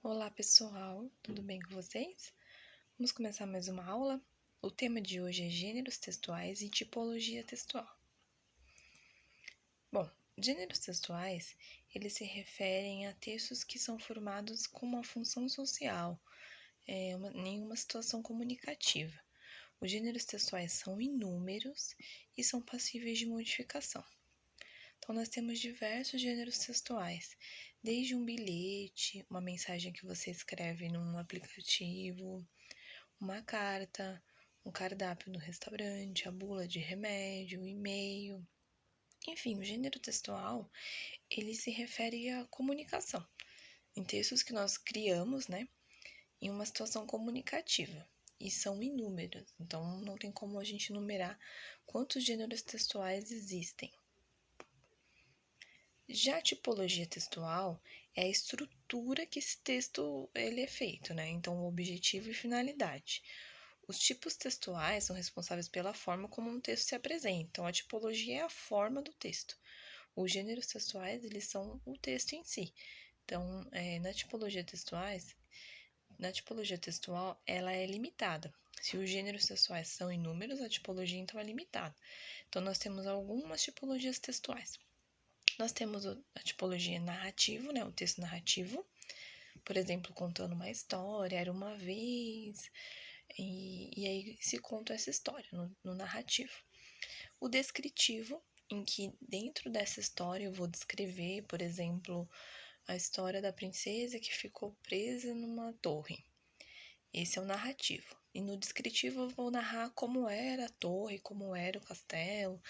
Olá pessoal, tudo bem com vocês? Vamos começar mais uma aula. O tema de hoje é gêneros textuais e tipologia textual. Bom, gêneros textuais, eles se referem a textos que são formados com uma função social, em uma situação comunicativa. Os gêneros textuais são inúmeros e são passíveis de modificação. Então, nós temos diversos gêneros textuais, desde um bilhete, uma mensagem que você escreve num aplicativo, uma carta, um cardápio do restaurante, a bula de remédio, o e-mail. Enfim, o gênero textual, ele se refere à comunicação, em textos que nós criamos, né, em uma situação comunicativa. E são inúmeros, então não tem como a gente numerar quantos gêneros textuais existem. Já a tipologia textual é a estrutura que esse texto ele é feito, né? Então, o objetivo e finalidade. Os tipos textuais são responsáveis pela forma como um texto se apresenta. Então, a tipologia é a forma do texto. Os gêneros textuais, eles são o texto em si. Então, na tipologia textual, ela é limitada. Se os gêneros textuais são inúmeros, a tipologia, então, é limitada. Então, nós temos algumas tipologias textuais. Nós temos a tipologia narrativo, né, o texto narrativo, por exemplo, contando uma história, era uma vez, e aí se conta essa história no narrativo. O descritivo, em que dentro dessa história eu vou descrever, por exemplo, a história da princesa que ficou presa numa torre. Esse é o narrativo. E no descritivo eu vou narrar como era a torre, como era o castelo,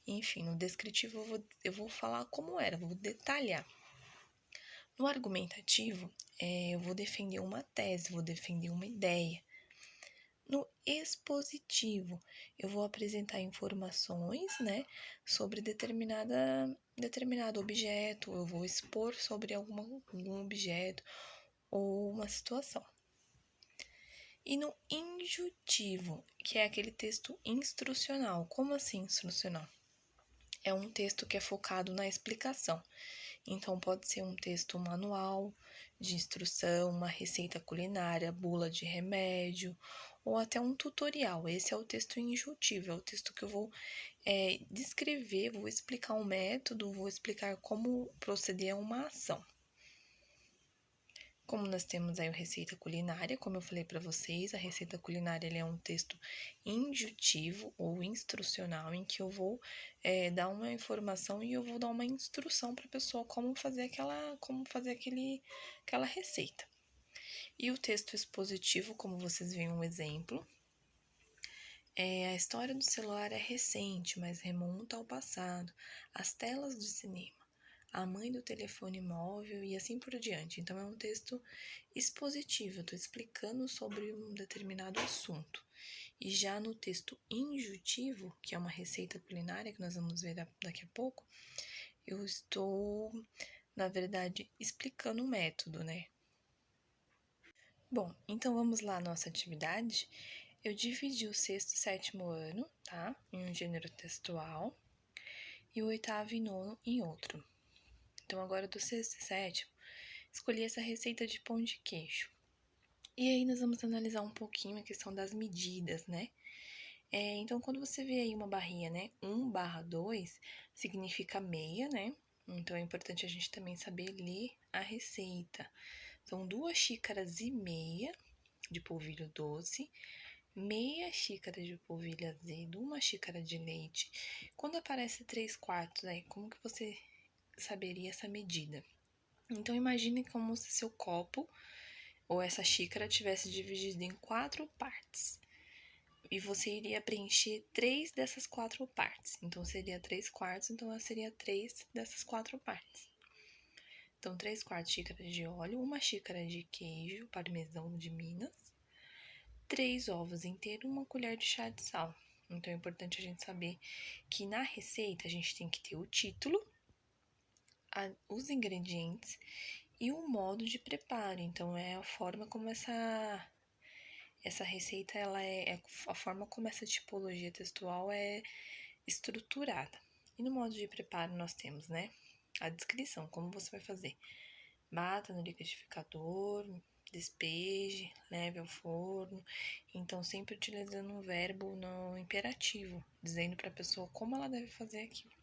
enfim, no descritivo eu vou falar como era, vou detalhar. No argumentativo, eu vou defender uma tese, vou defender uma ideia. No expositivo, eu vou apresentar informações, né, sobre determinado objeto, eu vou expor sobre algum objeto ou uma situação. E no injutivo, que é aquele texto instrucional. Como assim instrucional? É um texto que é focado na explicação. Então, pode ser um texto manual de instrução, uma receita culinária, bula de remédio, ou até um tutorial. Esse é o texto injuntivo, é o texto que eu vou descrever, vou explicar um método, vou explicar como proceder a uma ação. Como nós temos aí a receita culinária, como eu falei para vocês, a receita culinária é um texto injuntivo ou instrucional, em que eu vou dar uma informação e eu vou dar uma instrução para a pessoa como fazer aquela receita. E o texto expositivo, como vocês veem um exemplo, a história do celular é recente, mas remonta ao passado, às telas de cinema, a mãe do telefone móvel e assim por diante. Então, é um texto expositivo, eu estou explicando sobre um determinado assunto. E já no texto injuntivo, que é uma receita culinária, que nós vamos ver daqui a pouco, eu estou, na verdade, explicando o método, né? Bom, então vamos lá à nossa atividade. Eu dividi o sexto e sétimo ano, tá? Em um gênero textual, e o oitavo e nono em outro. Então, agora do sexto e sétimo, escolhi essa receita de pão de queijo. E aí, nós vamos analisar um pouquinho a questão das medidas, né? Então, quando você vê aí uma barrinha, né? 1/2 significa meia, né? Então, é importante a gente também saber ler a receita. São 2 xícaras e meia de polvilho doce, meia xícara de polvilho azedo, 1 xícara de leite. Quando aparece 3/4, aí, como que você saberia essa medida? Então, imagine como se seu copo ou essa xícara tivesse dividido em 4 partes. E você iria preencher 3 dessas 4 partes. Então, seria 3/4, então seria 3 dessas 4 partes. Então, 3/4 xícaras de óleo, 1 xícara de queijo parmesão de Minas, 3 ovos inteiros, 1 colher de chá de sal. Então, é importante a gente saber que na receita a gente tem que ter o título, os ingredientes e o modo de preparo. Então, é a forma como essa receita, a forma como essa tipologia textual é estruturada. E no modo de preparo nós temos, né, a descrição, como você vai fazer. Bata no liquidificador, despeje, leve ao forno. Então, sempre utilizando um verbo no imperativo, dizendo para a pessoa como ela deve fazer aquilo.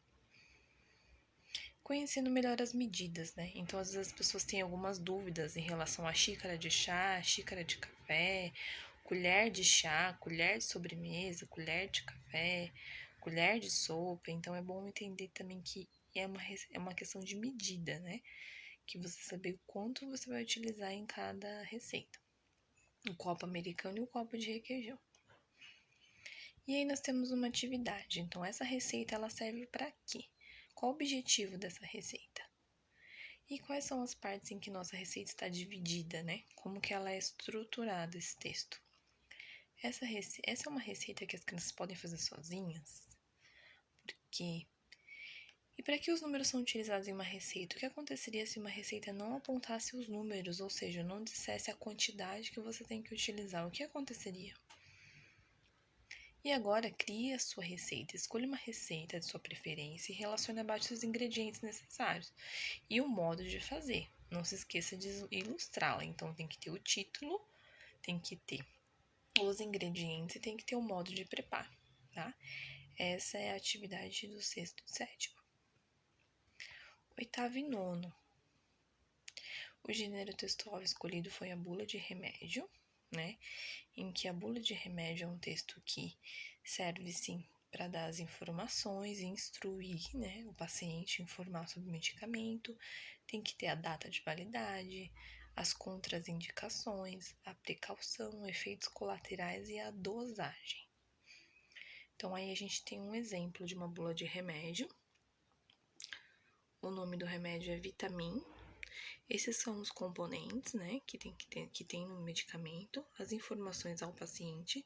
Conhecendo melhor as medidas, né? Então, às vezes as pessoas têm algumas dúvidas em relação à xícara de chá, xícara de café, colher de chá, colher de sobremesa, colher de café, colher de sopa. Então, é bom entender também que é uma questão de medida, né? Que você saber o quanto você vai utilizar em cada receita. O copo americano e o copo de requeijão. E aí nós temos uma atividade. Então, essa receita, ela serve para quê? Qual o objetivo dessa receita? E quais são as partes em que nossa receita está dividida, né? Como que ela é estruturada, esse texto? Essa é uma receita que as crianças podem fazer sozinhas? Por quê? E para que os números são utilizados em uma receita? O que aconteceria se uma receita não apontasse os números, ou seja, não dissesse a quantidade que você tem que utilizar? O que aconteceria? E agora, crie a sua receita. Escolha uma receita de sua preferência e relacione abaixo os ingredientes necessários e o modo de fazer. Não se esqueça de ilustrá-la. Então, tem que ter o título, tem que ter os ingredientes e tem que ter o modo de preparo, tá? Essa é a atividade do sexto e sétimo. Oitavo e nono. O gênero textual escolhido foi a bula de remédio, né? Em que a bula de remédio é um texto que serve, sim, para dar as informações e instruir, né, o paciente, informar sobre o medicamento. Tem que ter a data de validade, as contraindicações, a precaução, efeitos colaterais e a dosagem. Então, aí a gente tem um exemplo de uma bula de remédio. O nome do remédio é Vitamin. Esses são os componentes, né, que tem no medicamento, as informações ao paciente,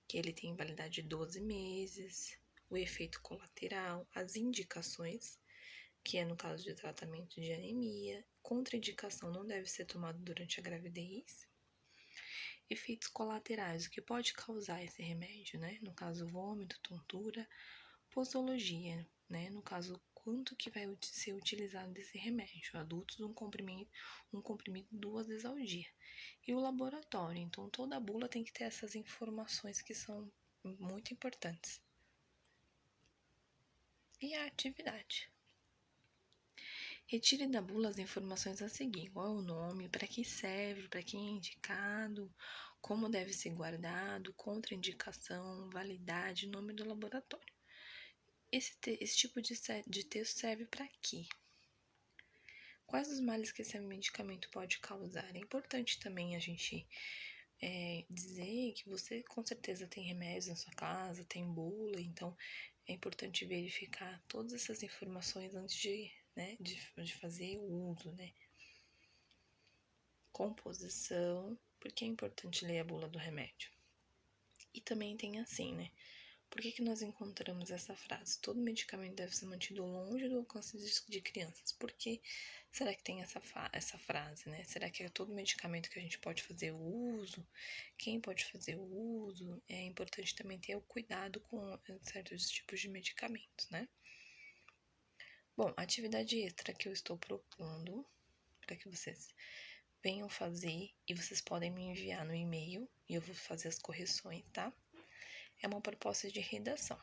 que ele tem validade de 12 meses, o efeito colateral, as indicações, que é no caso de tratamento de anemia, contraindicação não deve ser tomado durante a gravidez, efeitos colaterais, o que pode causar esse remédio, né, no caso vômito, tontura, posologia, né, no caso quanto que vai ser utilizado desse remédio. Adultos, um comprimido 2 vezes ao dia. E o laboratório, então toda a bula tem que ter essas informações que são muito importantes. E a atividade. Retire da bula as informações a seguir: qual é o nome, para que serve, para quem é indicado, como deve ser guardado, contraindicação, validade, nome do laboratório. Esse tipo de texto serve para quê? Quais os males que esse medicamento pode causar? É importante também a gente dizer que você com certeza tem remédios na sua casa, tem bula, então é importante verificar todas essas informações antes de fazer o uso, né? Composição, porque é importante ler a bula do remédio. E também tem assim, né? Por que nós encontramos essa frase? Todo medicamento deve ser mantido longe do alcance de crianças. Por que será que tem essa frase, né? Será que é todo medicamento que a gente pode fazer o uso? Quem pode fazer o uso? É importante também ter o cuidado com certos tipos de medicamentos, né? Bom, a atividade extra que eu estou propondo para que vocês venham fazer e vocês podem me enviar no e-mail e eu vou fazer as correções, tá? É uma proposta de redação.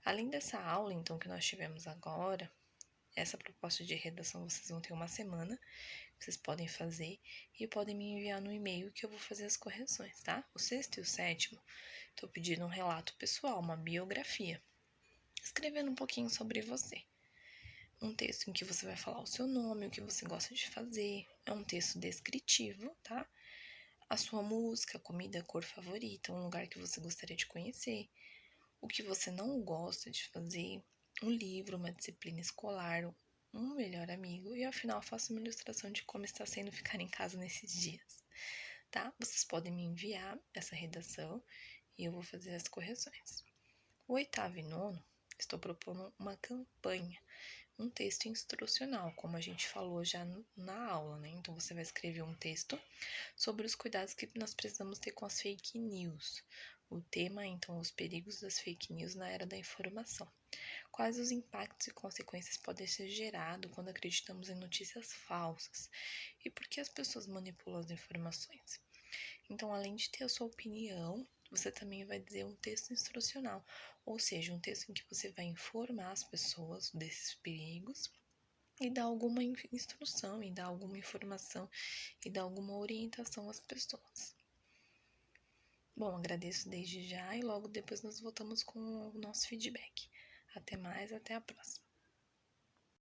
Além dessa aula, então, que nós tivemos agora, essa proposta de redação vocês vão ter uma semana, vocês podem fazer e podem me enviar no e-mail que eu vou fazer as correções, tá? O sexto e o sétimo, estou pedindo um relato pessoal, uma biografia, escrevendo um pouquinho sobre você. Um texto em que você vai falar o seu nome, o que você gosta de fazer, é um texto descritivo, tá? A sua música, comida, cor favorita, um lugar que você gostaria de conhecer, o que você não gosta de fazer, um livro, uma disciplina escolar, um melhor amigo e ao final faço uma ilustração de como está sendo ficar em casa nesses dias, tá? Vocês podem me enviar essa redação e eu vou fazer as correções. O oitavo e nono, estou propondo uma campanha, um texto instrucional, como a gente falou já na aula, né? Então, você vai escrever um texto sobre os cuidados que nós precisamos ter com as fake news. O tema, então, os perigos das fake news na era da informação. Quais os impactos e consequências podem ser gerados quando acreditamos em notícias falsas? E por que as pessoas manipulam as informações? Então, além de ter a sua opinião, você também vai dizer um texto instrucional, ou seja, um texto em que você vai informar as pessoas desses perigos e dar alguma instrução, e dar alguma informação, e dar alguma orientação às pessoas. Bom, agradeço desde já e logo depois nós voltamos com o nosso feedback. Até mais, até a próxima.